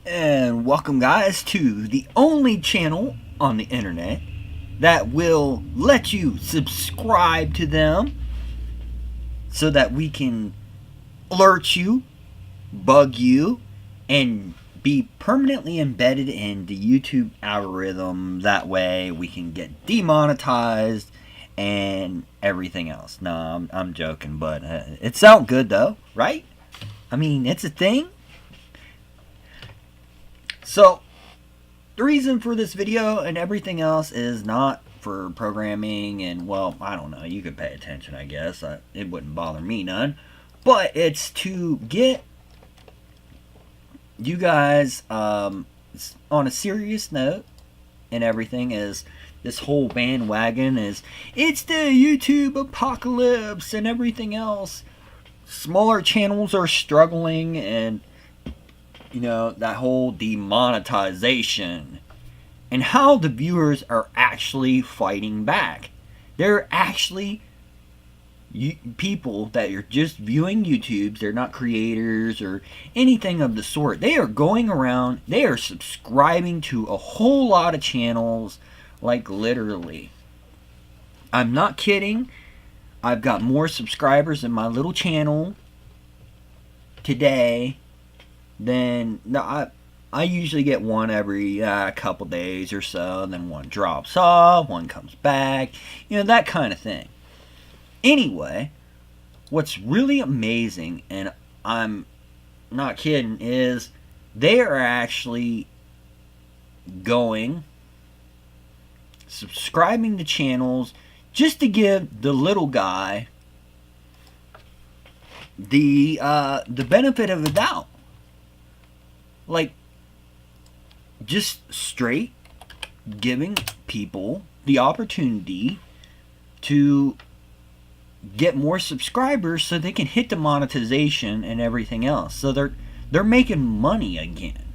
And welcome, guys, to the only channel on the internet that will let you subscribe to them so that we can alert you, bug you, and be permanently embedded in the YouTube algorithm. That way we can get demonetized and everything else. No, I'm joking, but it sounds good though, right? I mean, it's a thing. So, the reason for this video and everything else is not for programming and, well, I don't know, you could pay attention, I guess. It wouldn't bother me none. But it's to get you guys on a serious note, and everything is this whole bandwagon is it's the YouTube apocalypse and everything else. Smaller channels are struggling, and that whole demonetization and how the viewers are actually fighting back. They're actually people that are just viewing YouTubes. They're not creators or anything of the sort. They are going around, they are subscribing to a whole lot of channels, like literally. I'm not kidding. I've got more subscribers in my little channel today than I usually get one every couple days or so, and then one drops off, one comes back, that kind of thing. Anyway, what's really amazing, and I'm not kidding, is they are actually subscribing to channels just to give the little guy the benefit of the doubt. Like, just straight giving people the opportunity to get more subscribers so they can hit the monetization and everything else. So they're making money again.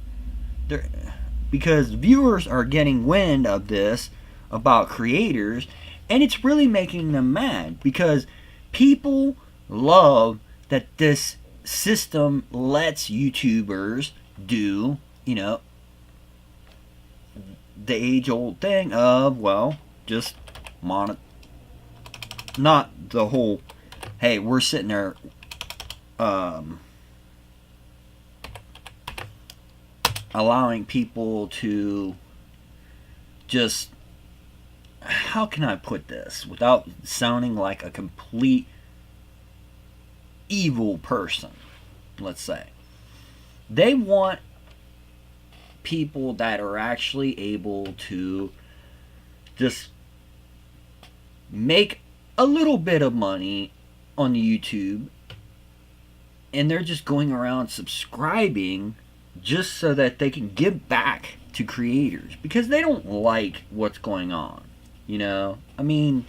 Because viewers are getting wind of this about creators, and it's really making them mad because people love that this system lets YouTubers do, the age-old thing of, well, just not the whole, hey, we're sitting there allowing people to just, how can I put this without sounding like a complete evil person, let's say. They want people that are actually able to just make a little bit of money on YouTube, and they're just going around subscribing just so that they can give back to creators because they don't like what's going on. I mean,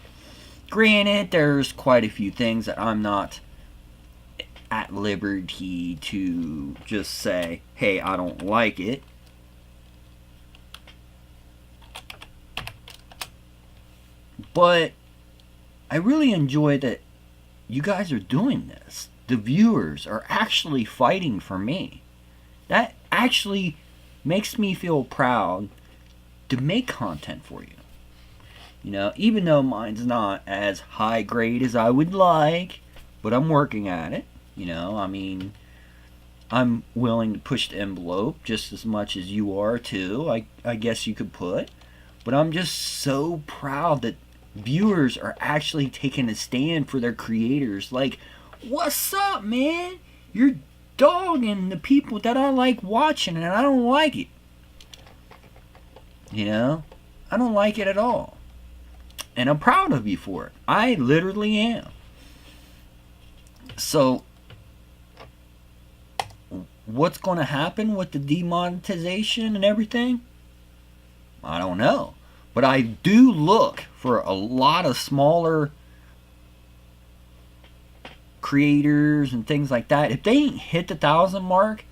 granted, there's quite a few things that I'm not at liberty to just say, hey, I don't like it. But I really enjoy that you guys are doing this. The viewers are actually fighting for me. That actually makes me feel proud to make content for you. Even though mine's not as high grade as I would like, but I'm working at it. I mean, I'm willing to push the envelope just as much as you are too, I guess you could put. But I'm just so proud that viewers are actually taking a stand for their creators. Like, what's up, man? You're dogging the people that I like watching, and I don't like it. I don't like it at all. And I'm proud of you for it. I literally am. So, what's going to happen with the demonetization and everything? I don't know. But I do look for a lot of smaller creators and things like that. If they ain't hit the 1,000 mark,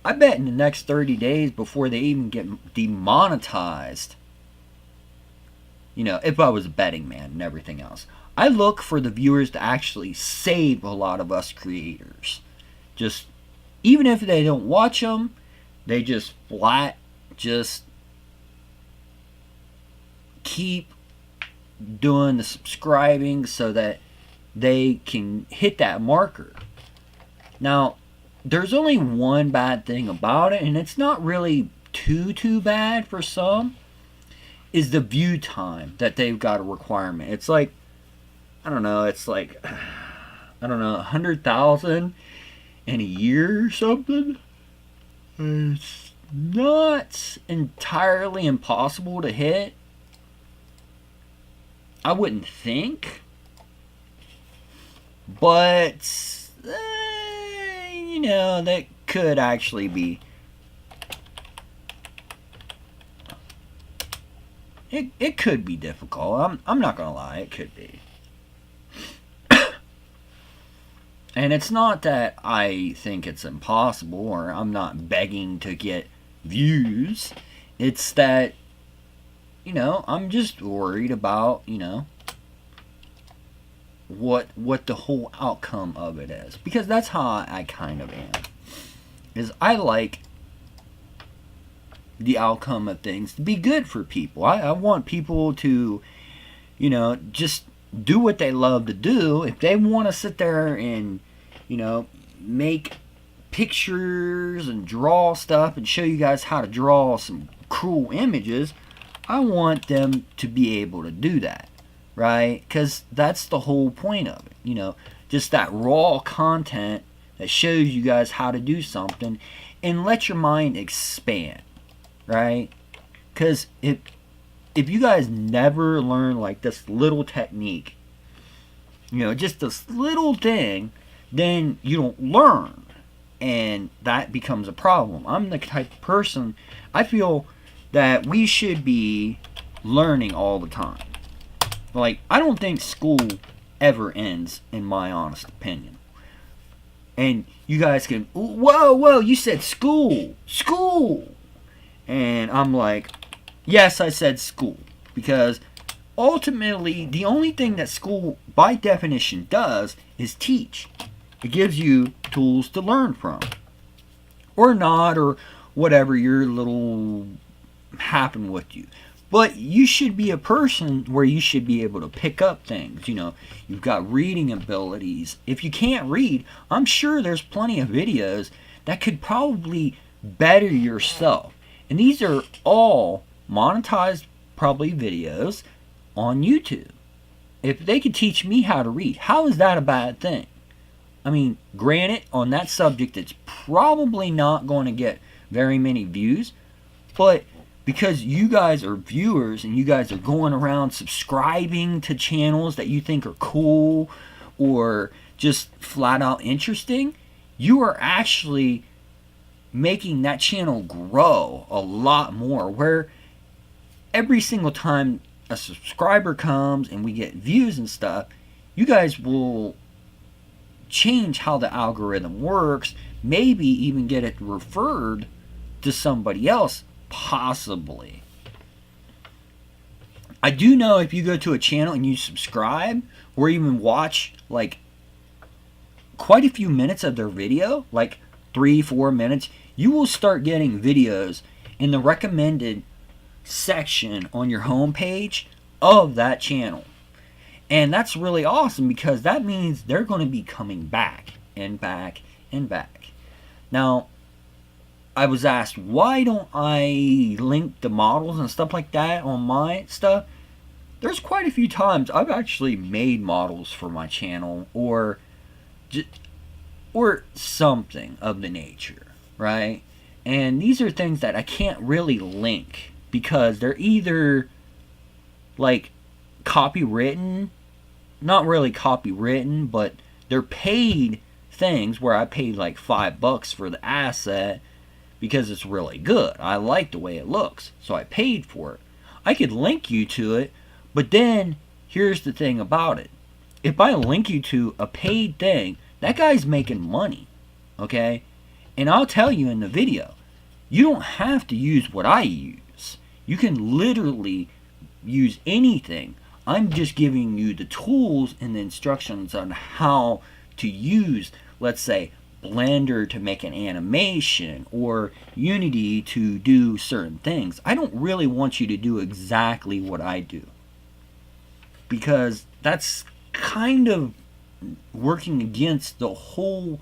I bet in the next 30 days before they even get demonetized, if I was a betting man and everything else, I look for the viewers to actually save a lot of us creators. Just, even if they don't watch them, They just flat just keep doing the subscribing so that they can hit that marker. Now, there's only one bad thing about it, and it's not really too bad for some, is the view time that they've got a requirement. It's like, I don't know, it's like, I don't know, 100,000 in a year or something. It's not entirely impossible to hit, I wouldn't think, but you know, that could actually be, it could be difficult. I'm not gonna lie, it could be. And it's not that I think it's impossible or I'm not begging to get views. It's that, you know, I'm just worried about, you know, what the whole outcome of it is. Because that's how I kind of am. Is I like the outcome of things to be good for people. I want people to, you know, just do what they love to do. If they want to sit there and, you know, make pictures and draw stuff and show you guys how to draw some cool images, I want them to be able to do that, right? Because that's the whole point of it, you know, just that raw content that shows you guys how to do something and let your mind expand, right? Because if you guys never learn like this little technique, you know, just this little thing, then you don't learn, and that becomes a problem. I'm the type of person, I feel that we should be learning all the time. Like, I don't think school ever ends, in my honest opinion. And you guys can, whoa, you said school. And I'm like, yes, I said school. Because ultimately, the only thing that school, by definition, does is teach. It gives you tools to learn from. Or not, or whatever your little happen with you. But you should be a person where you should be able to pick up things. You know, you've got reading abilities. If you can't read, I'm sure there's plenty of videos that could probably better yourself. And these are all monetized, probably, videos on YouTube. If they could teach me how to read, how is that a bad thing? I mean, granted, on that subject, it's probably not going to get very many views, but because you guys are viewers and you guys are going around subscribing to channels that you think are cool or just flat out interesting, you are actually making that channel grow a lot more, where every single time a subscriber comes and we get views and stuff, you guys will change how the algorithm works, maybe even get it referred to somebody else, possibly. I do know if you go to a channel and you subscribe or even watch like quite a few minutes of their video, like 3-4 minutes, you will start getting videos in the recommended section on your homepage of that channel. And that's really awesome, because that means they're going to be coming back and back and back. Now, I was asked, why don't I link the models and stuff like that on my stuff? There's quite a few times I've actually made models for my channel, or something of the nature, right? And these are things that I can't really link because they're either like copywritten, not really copywritten, but they're paid things where I paid like $5 for the asset because it's really good. I like the way it looks, so I paid for it. I could link you to it, but then here's the thing about it. If I link you to a paid thing, that guy's making money, okay? And I'll tell you in the video, you don't have to use what I use. You can literally use anything. I'm just giving you the tools and the instructions on how to use, let's say, Blender to make an animation or Unity to do certain things. I don't really want you to do exactly what I do, because that's kind of working against the whole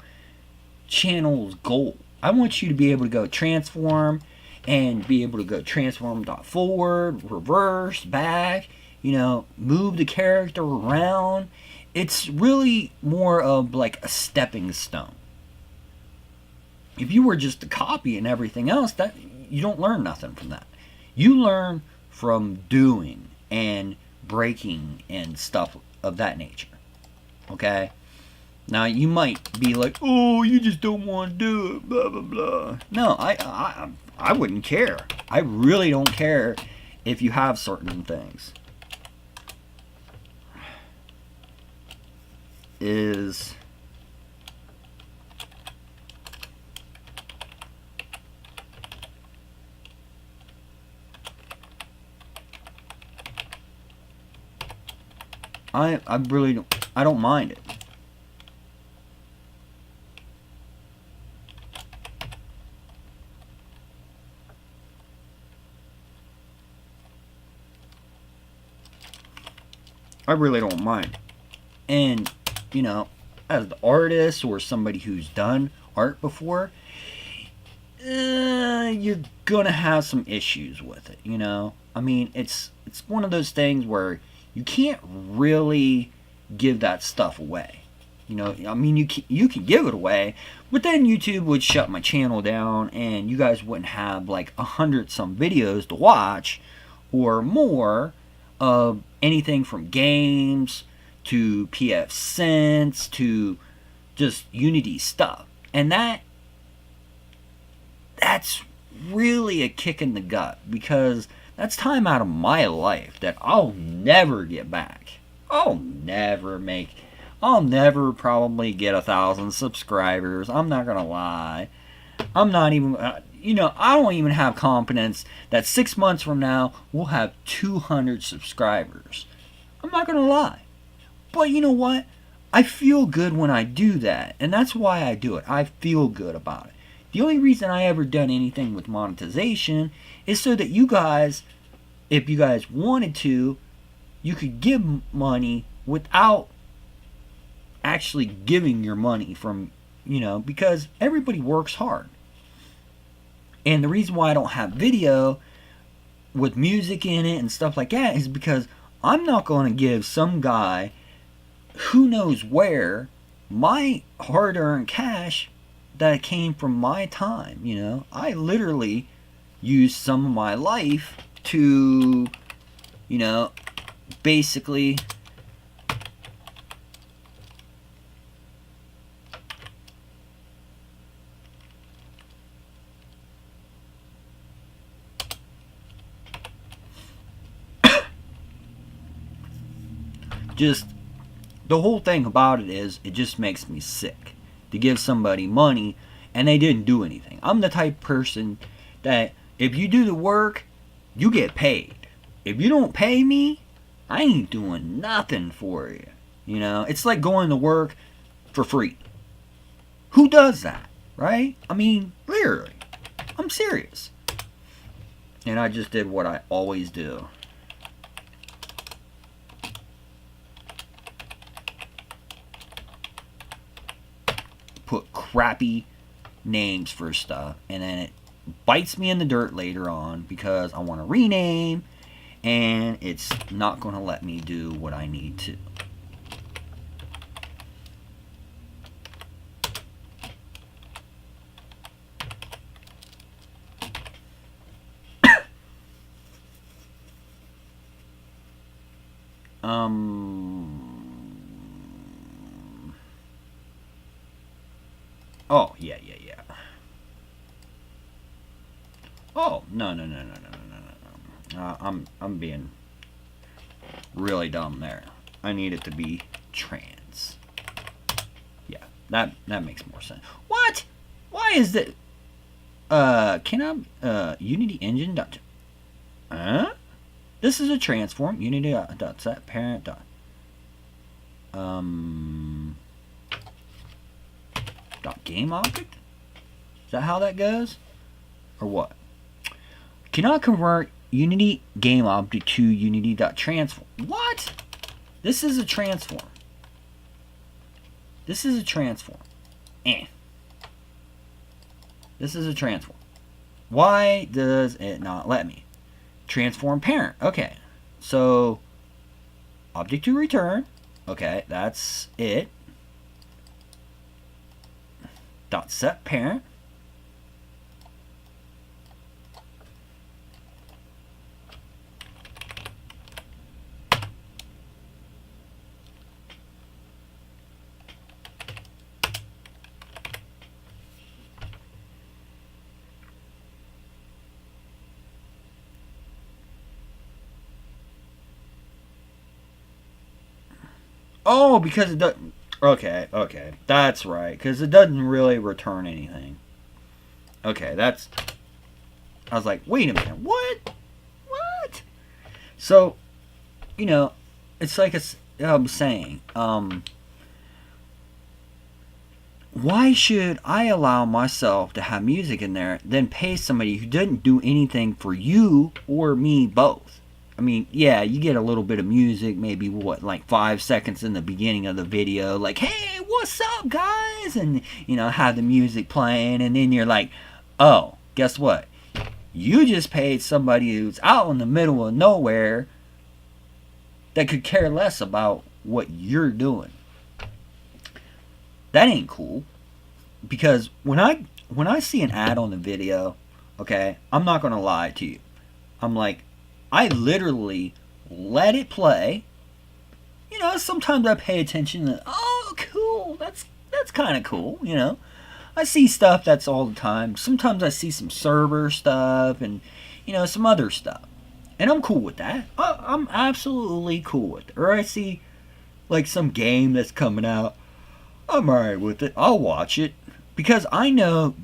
channel's goal. I want you to be able to go transform and be able to go transform forward, reverse, back, move the character around. It's really more of like a stepping stone. If you were just to copy and everything else, that you don't learn nothing from that. You learn from doing and breaking and stuff of that nature. Okay? Now you might be like, "Oh, you just don't want to do it, blah blah blah." No, I wouldn't care. I really don't care if you have certain things. I really don't mind it. I really don't mind. And, as the artist or somebody who's done art before, you're gonna have some issues with it, I mean, it's one of those things where you can't really give that stuff away. I mean, you can give it away, but then YouTube would shut my channel down, and you guys wouldn't have like 100 some videos to watch or more of anything from games to PF Sense to just Unity stuff. And that's really a kick in the gut, because that's time out of my life that I'll never get back. I'll never probably get 1,000 subscribers. I'm not gonna lie. I'm not even, I don't even have confidence that 6 months from now we'll have 200 subscribers. I'm not gonna lie. But you know what? I feel good when I do that, and that's why I do it. I feel good about it. The only reason I ever done anything with monetization is so that you guys, if you guys wanted to, you could give money without actually giving your money from, because everybody works hard. And the reason why I don't have video with music in it and stuff like that is because I'm not going to give some guy who knows where my hard-earned cash that came from my time. I literally used some of my life to, basically just, the whole thing about it is, it just makes me sick to give somebody money and they didn't do anything. I'm the type of person that if you do the work, you get paid. If you don't pay me, I ain't doing nothing for you. It's like going to work for free. Who does that, right? I mean, literally. I'm serious. And I just did what I always do. Put crappy names for stuff, and then it bites me in the dirt later on because I want to rename, and it's not going to let me do what I need to. Oh, yeah. Oh, no. I'm being really dumb there. I need it to be trans. Yeah, that makes more sense. What? Why is that? Can I, Unity engine dot, this is a transform, Unity dot set parent dot, Game object? Is that how that goes? Or what? Cannot convert Unity game object to Unity.transform. What? This is a transform. This is a transform. This is a transform. Why does it not let me? Transform parent. Okay. So, object to return. Okay, that's it. Dot set parent. Oh, because it doesn't. Okay, that's right. Because it doesn't really return anything. Okay, that's. I was like, wait a minute, what? What? So, it's like I'm saying. Why should I allow myself to have music in there, then pay somebody who didn't do anything for you or me both? I mean, yeah, you get a little bit of music, maybe like 5 seconds in the beginning of the video, like, hey, what's up, guys? And, have the music playing, and then you're like, oh, guess what? You just paid somebody who's out in the middle of nowhere that could care less about what you're doing. That ain't cool. Because when I see an ad on the video, okay, I'm not going to lie to you. I'm like, I literally let it play. Sometimes I pay attention to, oh, cool, that's kind of cool, I see stuff that's all the time. Sometimes I see some server stuff and, some other stuff. And I'm cool with that. I'm absolutely cool with it. Or I see, like, some game that's coming out. I'm alright with it. I'll watch it. Because I know,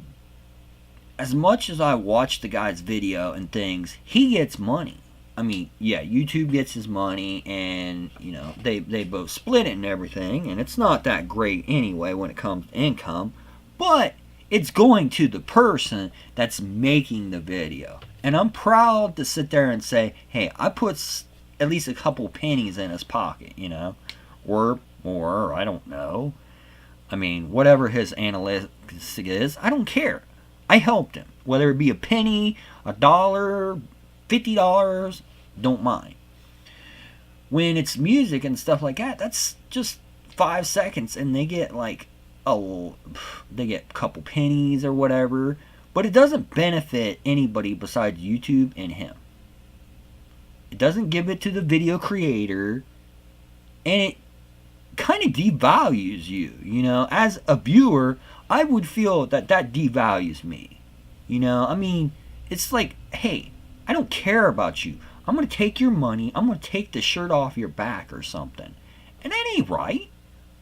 as much as I watch the guy's video and things, he gets money. I mean, yeah, YouTube gets his money, and, they both split it and everything, and it's not that great anyway when it comes to income, but it's going to the person that's making the video. And I'm proud to sit there and say, hey, I put at least a couple pennies in his pocket, or more, I don't know. I mean, whatever his analytics is, I don't care. I helped him. Whether it be a penny, $1, $50, don't mind. When it's music and stuff like that, that's just 5 seconds, and they get they get a couple pennies or whatever, but it doesn't benefit anybody besides YouTube and him. It doesn't give it to the video creator, and it kind of devalues you. As a viewer, I would feel that devalues me. I mean, it's like, hey, I don't care about you. I'm going to take your money. I'm going to take the shirt off your back or something. And that ain't right.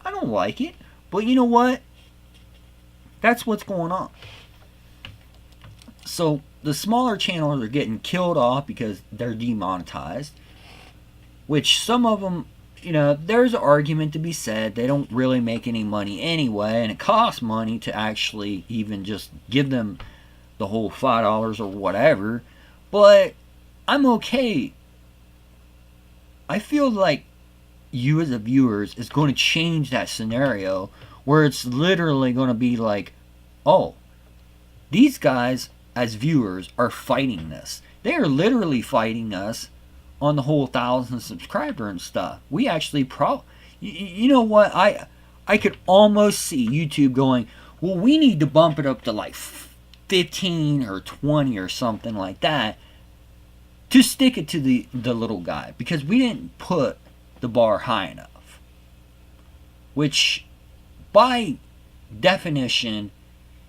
I don't like it. But you know what? That's what's going on. So the smaller channels are getting killed off because they're demonetized. Which some of them, there's an argument to be said. They don't really make any money anyway. And it costs money to actually even just give them the whole $5 or whatever. But I'm okay. I feel like you as a viewers is going to change that scenario where it's literally going to be like, oh, these guys as viewers are fighting this. They are literally fighting us on the whole 1,000 subscriber and stuff. We actually you know what? I could almost see YouTube going, well, we need to bump it up to like 15 or 20 or something like that to stick it to the little guy, because we didn't put the bar high enough, which by definition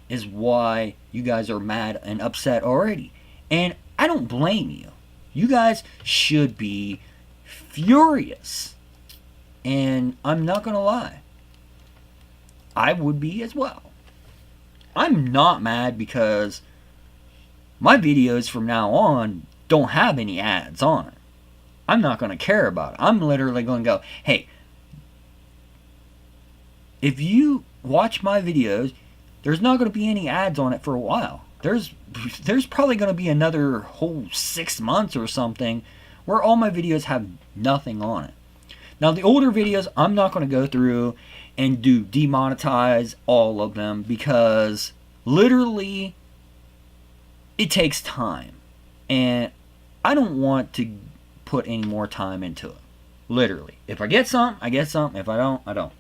is why you guys are mad and upset already. And I don't blame you. You guys should be furious. And I'm not going to lie, I would be as well. I'm not mad because my videos from now on don't have any ads on it. I'm not going to care about it. I'm literally going to go, hey, if you watch my videos, there's not going to be any ads on it for a while. There's probably going to be another whole 6 months or something where all my videos have nothing on it. Now the older videos, I'm not going to go through and demonetize all of them, because literally it takes time, and I don't want to put any more time into it. Literally, if I get some, I get some. If I don't, I don't.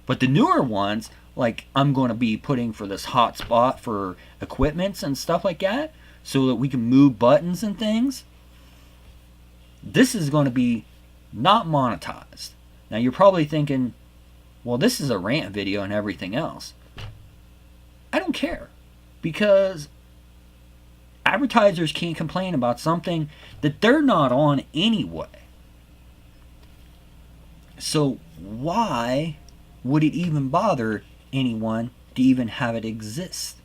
But the newer ones, like I'm going to be putting for this hotspot for equipments and stuff like that, so that we can move buttons and things, this is going to be not monetized. Now you're probably thinking, well, this is a rant video and everything else. I don't care, because advertisers can't complain about something that they're not on anyway. So why would it even bother anyone to even have it exist?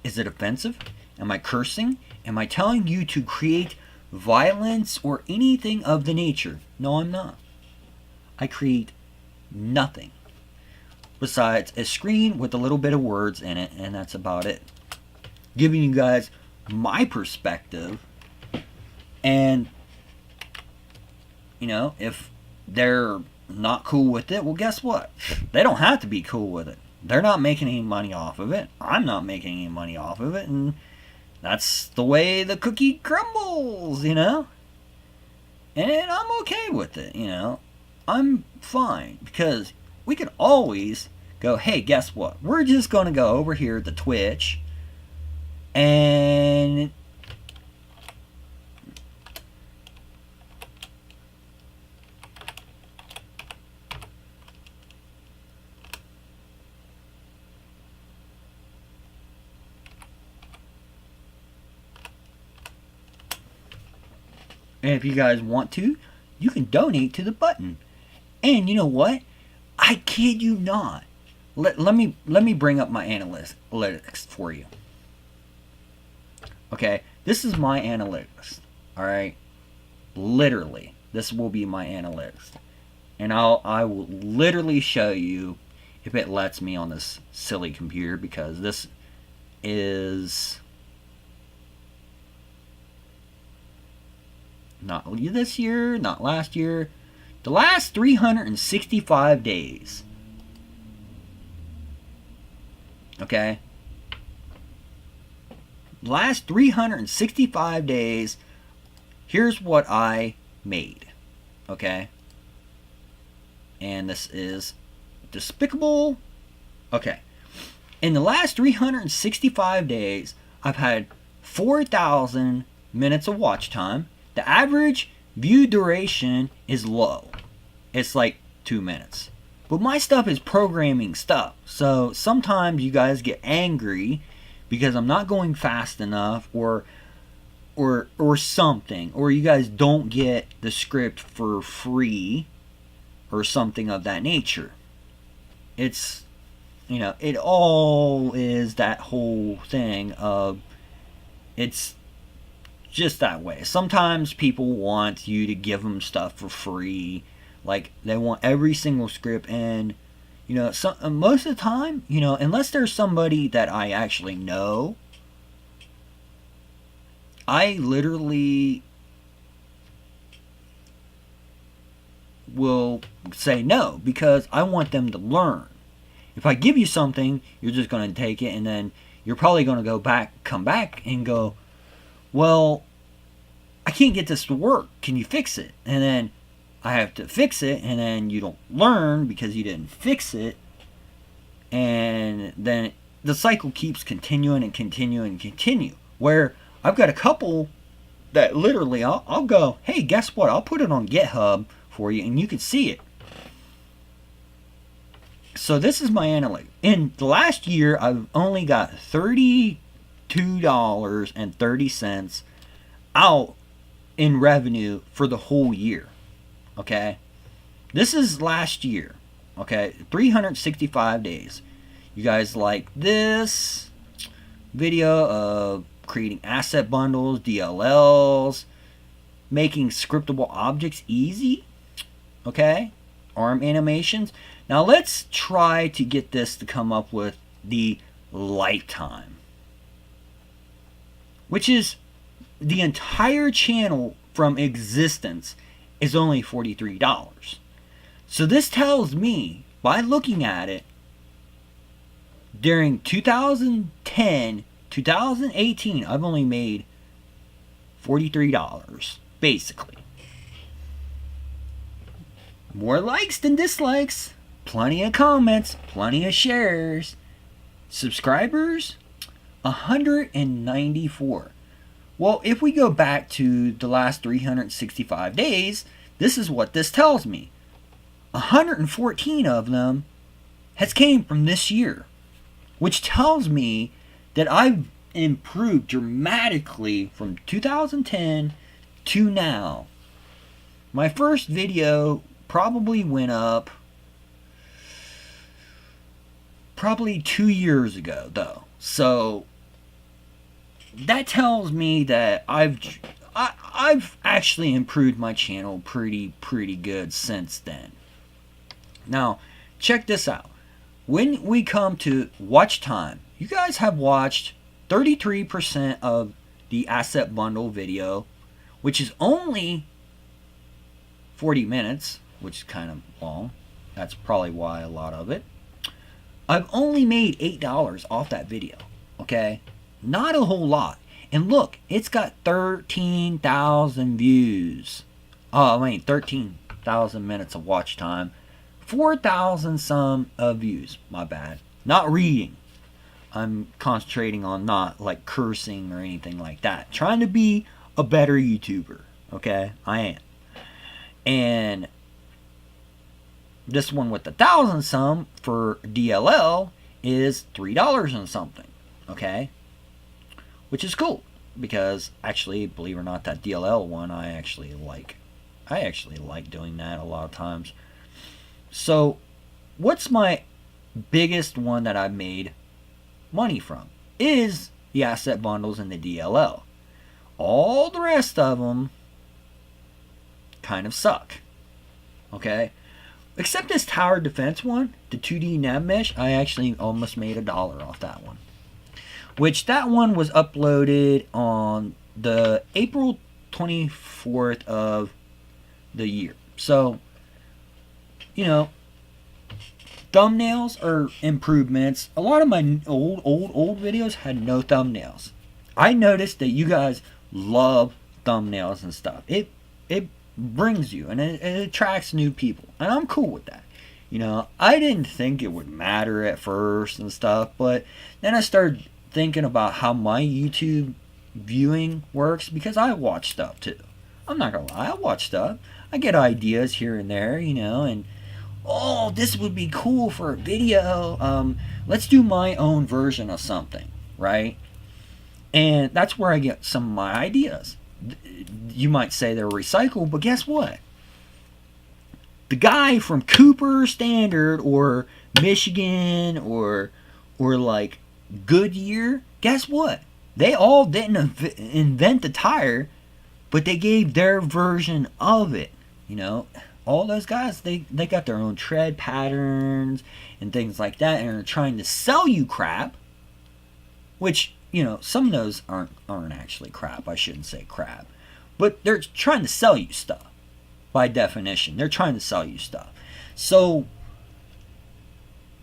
Is it offensive? Am I cursing? Am I telling you to create violence or anything of the nature? No, I'm not. I create nothing besides a screen with a little bit of words in it, and that's about it. Giving you guys my perspective, and if they're not cool with it, well, guess what? They don't have to be cool with it. They're not making any money off of it. I'm not making any money off of it, and that's the way the cookie crumbles, And I'm okay with it, I'm fine, because we can always go, hey, guess what? We're just going to go over here to Twitch, and if you guys want to, you can donate to the button. And you know what? I kid you not. Let me bring up my analytics for you. Okay, this is my analytics. All right, literally, this will be my analytics, and I will literally show you if it lets me on this silly computer, because this is not this year, not last year. The last 365 days. Okay? Last 365 days, here's what I made. Okay? And this is despicable. Okay. In the last 365 days, I've had 4,000 minutes of watch time. The average view duration is low. It's like 2 minutes. But my stuff is programming stuff. So sometimes you guys get angry because I'm not going fast enough, or something, or you guys don't get the script for free or something of that nature. It's, it all is that whole thing of, it's just that way. Sometimes people want you to give them stuff for free. Like, they want every single script, and most of the time, unless there's somebody that I actually know, I literally will say no, because I want them to learn. If I give you something, you're just going to take it, and then you're probably going to come back and go, well, I can't get this to work. Can you fix it? And then I have to fix it, and then you don't learn because you didn't fix it. And then the cycle keeps continuing and continuing and continue. Where I've got a couple that literally I'll go, hey, guess what? I'll put it on GitHub for you, and you can see it. So this is my analytics. In the last year, I've only got $32.30 out in revenue for the whole year. Okay? This is last year. Okay? 365 days. You guys like this video of creating asset bundles, DLLs, making scriptable objects easy? Okay? Arm animations. Now let's try to get this to come up with the lifetime, which is the entire channel from existence is only $43. So this tells me, by looking at it, during 2010, 2018, I've only made $43, basically. More likes than dislikes, plenty of comments, plenty of shares. Subscribers, 194. Well, if we go back to the last 365 days, this is what this tells me. 114 of them has came from this year, which tells me that I've improved dramatically from 2010 to now. My first video probably went up probably 2 years ago, though. So that tells me that I've actually improved my channel pretty good since then. Now, check this out. When we come to watch time, you guys have watched 33% of the asset bundle video, which is only 40 minutes, which is kind of long. That's probably why a lot of it. I've only made $8 off that video, okay? Not a whole lot. And look, it's got 13,000 views. 13,000 minutes of watch time. 4,000 some of views. My bad. Not reading. I'm concentrating on not like cursing or anything like that. Trying to be a better YouTuber, okay? I am. And this one with 1,000 some for DLL is $3 and something, okay? Which is cool, because actually, believe it or not, that DLL one I actually like doing that a lot of times. So what's my biggest one that I've made money from is the asset bundles and the DLL. All the rest of them kind of suck, okay? Except this tower defense one, the 2D nav mesh, I actually almost made $1 off that one. Which that one was uploaded on the April 24th of the year. So, you know, thumbnails are improvements. A lot of my old videos had no thumbnails. I noticed that you guys love thumbnails and stuff. It brings you and it attracts new people, and I'm cool with that. You know, I didn't think it would matter at first and stuff, but then I started thinking about how my YouTube viewing works, because I watch stuff too. I'm not gonna lie, I watch stuff. I get ideas here and there, you know, and oh, this would be cool for a video. Let's do my own version of something, right? And that's where I get some of my ideas. You might say they're recycled, but guess what? The guy from Cooper Standard or Michigan or like Goodyear, guess what? They all didn't invent the tire, but they gave their version of it. You know, all those guys, they got their own tread patterns and things like that, and are trying to sell you crap, which, you know, some of those aren't actually crap. I shouldn't say crap, but they're trying to sell you stuff. By definition, they're trying to sell you stuff. So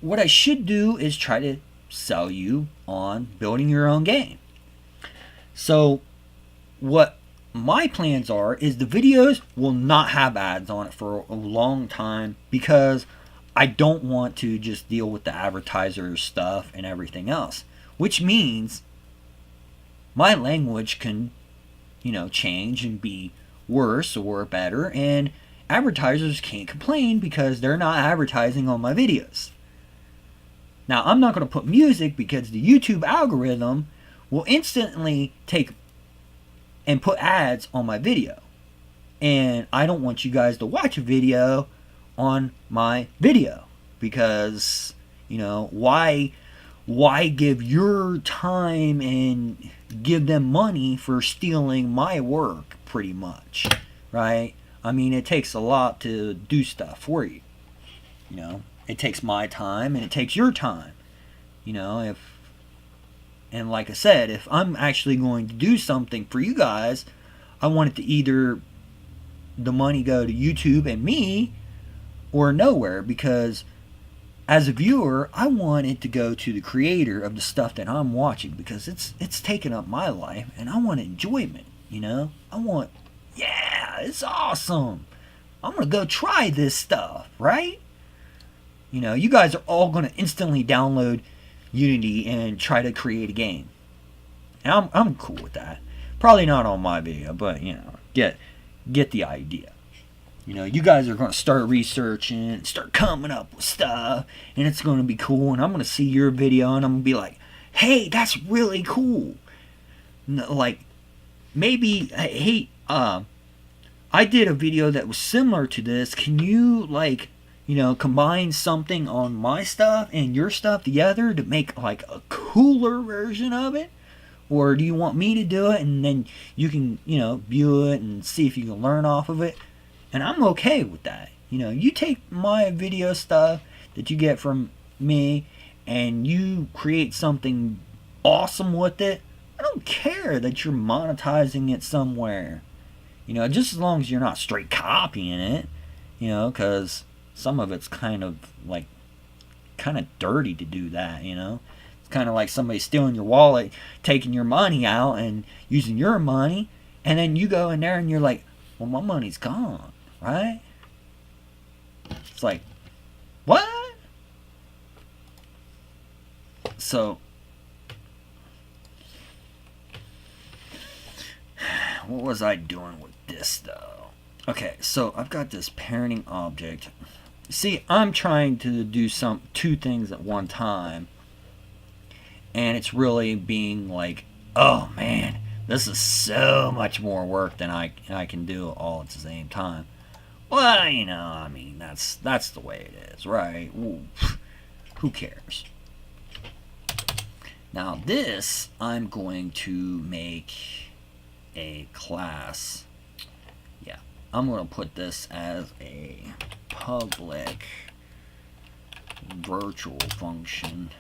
what I should do is try to sell you on building your own game. So what my plans are is the videos will not have ads on it for a long time, because I don't want to just deal with the advertisers stuff and everything else, which means my language can, you know, change and be worse or better, and advertisers can't complain because they're not advertising on my videos. Now, I'm not going to put music because the YouTube algorithm will instantly take and put ads on my video, and I don't want you guys to watch a video on my video, because, you know, why give your time and give them money for stealing my work, pretty much, right? I mean, it takes a lot to do stuff for you. You know, it takes my time and it takes your time. if, and like I said, if I'm actually going to do something for you guys, I want it to either the money go to YouTube and me or nowhere, because as a viewer, I want it to go to the creator of the stuff that I'm watching, because it's taken up my life and I want enjoyment, I want, yeah, it's awesome. I'm going to go try this stuff, right? You guys are all going to instantly download Unity and try to create a game. And I'm cool with that. Probably not on my video, but, get the idea. You guys are going to start researching, start coming up with stuff, and it's going to be cool, and I'm going to see your video, and I'm going to be like, hey, that's really cool. Like, maybe, hey, I did a video that was similar to this. Can you, combine something on my stuff and your stuff together to make, a cooler version of it? Or do you want me to do it, and then you can, view it and see if you can learn off of it? And I'm okay with that. You take my video stuff that you get from me and you create something awesome with it. I don't care that you're monetizing it somewhere. Just as long as you're not straight copying it, because some of it's kind of dirty to do that, It's kind of like somebody stealing your wallet, taking your money out and using your money, and then you go in there and you're like, well, my money's gone. Right? It's like, what? So, what was I doing with this though? Okay, so I've got this parenting object. See, I'm trying to do two things at one time, and it's really being like, oh man, this is so much more work than I can do all at the same time. Well, that's the way it is, right? Ooh, who cares? Now this, I'm going to make a class. Yeah, I'm going to put this as a public virtual function.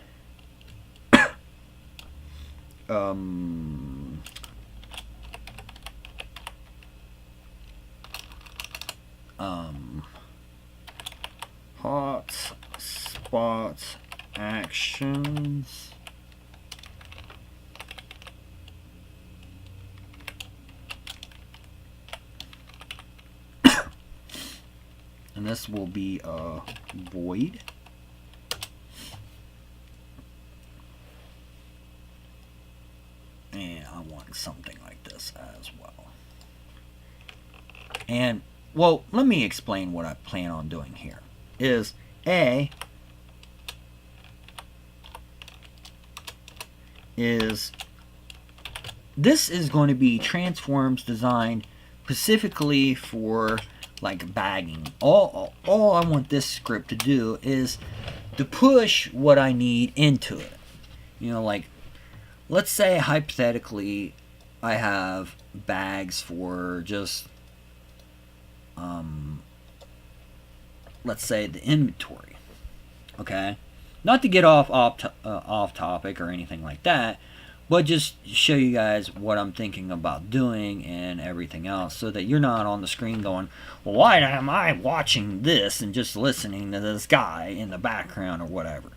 Hotspot actions. And this will be a void. And I want something like this as well. And, well, let me explain what I plan on doing here. Is A is this is going to be transforms designed specifically for bagging. All I want this script to do is to push what I need into it. Let's say hypothetically I have bags for just let's say the inventory. Okay, not to get off topic or anything like that, but just show you guys what I'm thinking about doing and everything else, so that you're not on the screen going, well, why am I watching this and just listening to this guy in the background or whatever.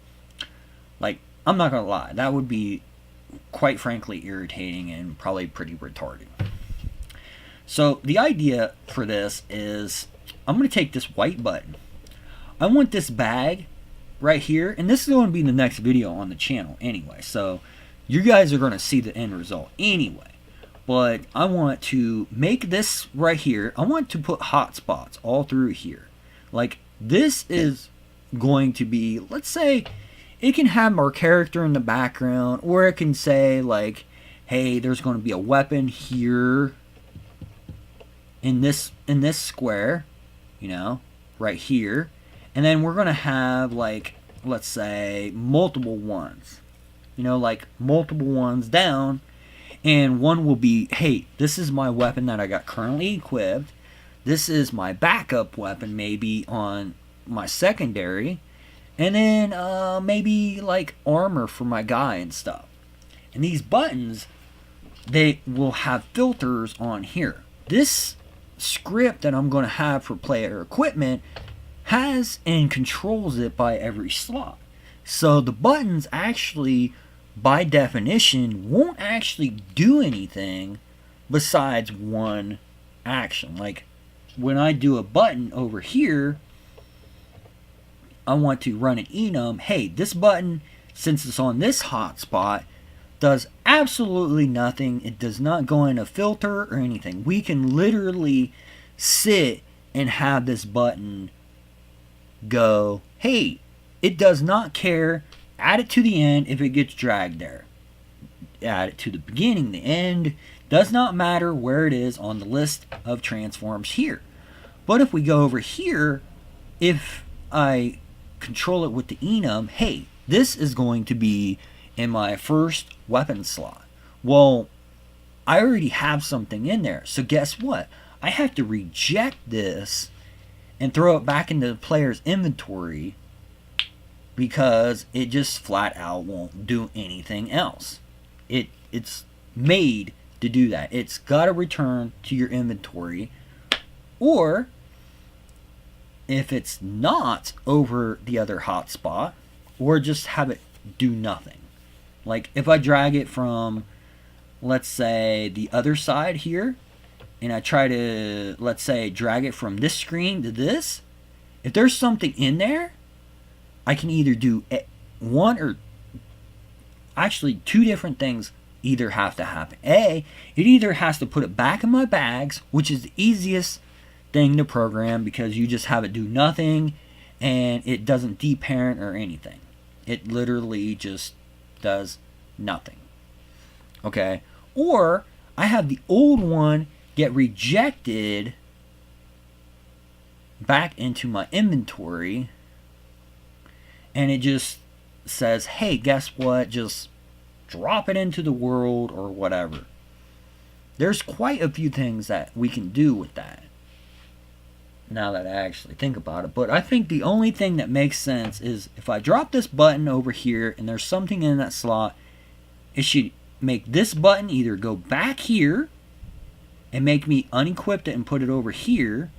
I'm not gonna lie, that would be quite frankly irritating and probably pretty retarded. So the idea for this is I'm going to take this white button. I want this bag right here, and this is going to be the next video on the channel anyway, so you guys are going to see the end result anyway. But I want to make this right here, I want to put hotspots all through here. This is going to be, let's say, it can have our character in the background, or it can say hey, there's going to be a weapon here in this square, right here, and then we're going to have let's say multiple ones, multiple ones down, and one will be, hey, this is my weapon that I got currently equipped, this is my backup weapon maybe on my secondary, And then maybe like armor for my guy and stuff. And these buttons, they will have filters on here. This script that I'm going to have for player equipment has and controls it by every slot. So the buttons actually, by definition, won't actually do anything besides one action. Like when I do a button over here, I want to run an enum. Hey, this button, since it's on this hotspot, does absolutely nothing. It does not go in a filter or anything. We can literally sit and have this button go, hey, it does not care. Add it to the end if it gets dragged there. Add it to the beginning, the end. Does not matter where it is on the list of transforms here. But if we go over here, if I control it with the enum, hey, this is going to be in my first weapon slot. Well, I already have something in there. So guess what? I have to reject this and throw it back into the player's inventory because it just flat out won't do anything else. It's made to do that. It's got to return to your inventory, or if it's not over the other hotspot, or just have it do nothing. Like if I drag it from, let's say, the other side here, and I try to, let's say, drag it from this screen to this, if there's something in there, I can either do one or actually two different things either have to happen. A, it either has to put it back in my bags, which is the easiest thing to program because you just have it do nothing and it doesn't deparent or anything. It literally just does nothing. Okay? Or I have the old one get rejected back into my inventory and it just says, hey, guess what? Just drop it into the world or whatever. There's quite a few things that we can do with that, now that I actually think about it. But I think the only thing that makes sense is if I drop this button over here and there's something in that slot, it should make this button either go back here and make me unequip it and put it over here,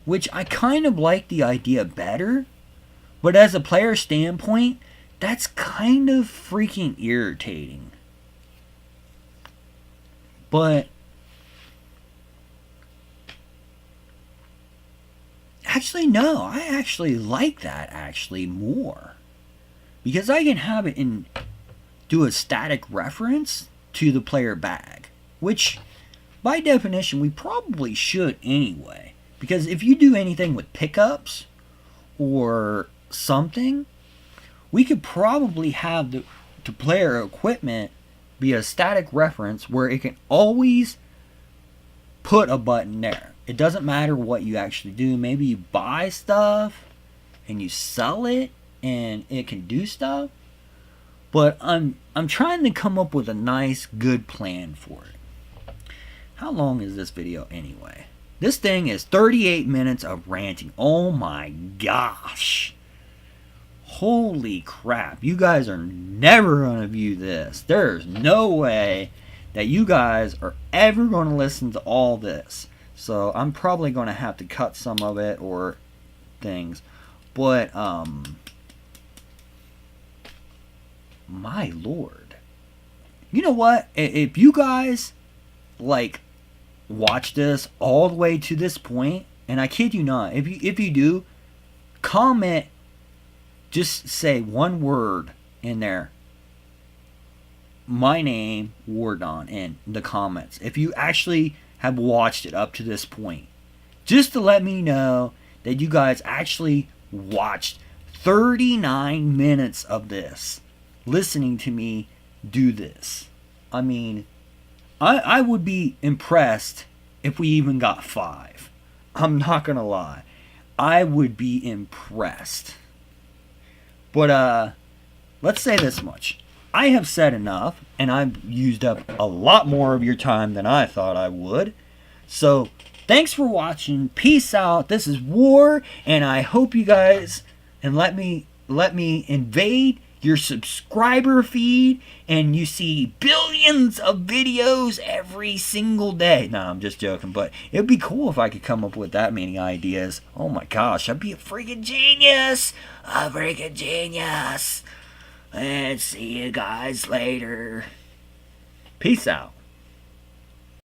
which I kind of like the idea better. But as a player standpoint, that's kind of freaking irritating. But actually, no, I actually like that actually more. Because I can have it in, do a static reference to the player bag. Which, by definition, we probably should anyway. Because if you do anything with pickups or something, we could probably have the player equipment be a static reference where it can always put a button there. It doesn't matter what you actually do. Maybe you buy stuff and you sell it and it can do stuff. But I'm trying to come up with a nice, good plan for it. How long is this video anyway? This thing is 38 minutes of ranting. Oh my gosh. Holy crap. You guys are never going to view this. There's no way that you guys are ever going to listen to all this. So I'm probably going to have to cut some of it or things. But, my lord. You know what? If you guys, like, watch this all the way to this point, and I kid you not, if you do, comment, just say one word in there. My name, Wardon, in the comments. If you actually have watched it up to this point. Just to let me know that you guys actually watched 39 minutes of this. Listening to me do this. I mean, I would be impressed if we even got 5. I'm not gonna lie. I would be impressed. But, let's say this much. I have said enough, and I've used up a lot more of your time than I thought I would. So, thanks for watching. Peace out. This is War, and I hope you guys, and let me let me invade your subscriber feed and you see billions of videos every single day. No, I'm just joking, but it'd be cool if I could come up with that many ideas. Oh my gosh, I'd be a freaking genius. A freaking genius. And see you guys later. Peace out.